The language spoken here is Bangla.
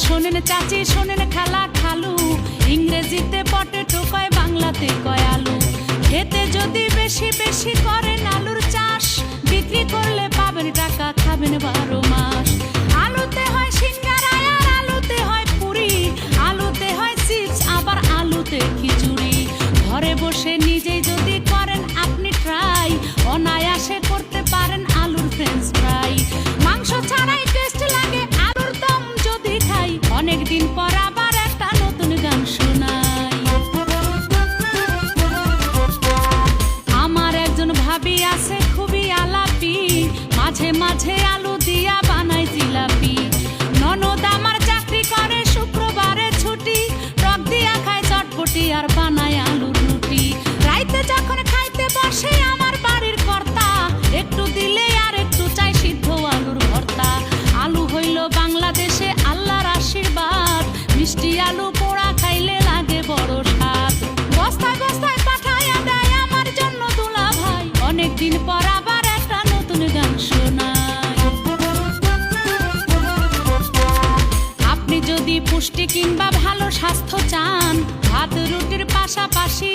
শোনেন চাচি শোনেন খালা খালু, ইংরেজিতে পটেটো কয় বাংলাতে কয় আলু। খেতে যদি বেশি বেশি করেন আলুর চাষ, বিক্রি করলে পাবেন টাকা, খাবেন 12 মাস। আলুতে হয় সিঙ্গারা আর আলুতে হয় পুরি, আলুতে হয় চিপস আবার আলুতে খিচুড়ি। ঘরে বসে নিজেই যদি করেন আপনি ট্রাই, অনায়াসে করতে পারেন আলুর ফ্রেঞ্চ ফ্রাই। মাংস ছাড়াই টেস্ট লাগে আলুর দম যদি খাই, অনেকদিন পর আবার একটা নতুন গান শোনাই। আমার একজন ভাবি আছে খুবই আলাপি, মাঝে মাঝে আলু দিয়া বানাই জিলাপি। ননদ আমার চাকরি করে শুক্রবারে ছুটি, টক দিয়া খায় চটপটি আর বানায় আলুর রুটি। রাইতে যখন খাইতে বসে আমার বাড়ির কর্তা, একটু দিলে আর একটু চাই সিদ্ধ আলুর ভর্তা। আলু হইল বাংলাদেশে আল্লাহর আশীর্বাদ, মিষ্টি আলু পোড়া খাইলে লাগে বড় স্বাদ। বস্তায় বস্তায় পাঠাইয়া দেয় আমার জন্য দুলা ভাই, অনেকদিন পর আবার একটা নতুন গান শোনায়। আপনি যদি পুষ্টি কিংবা ভালো স্বাস্থ্য চান, ভাত রুটির পাশাপাশি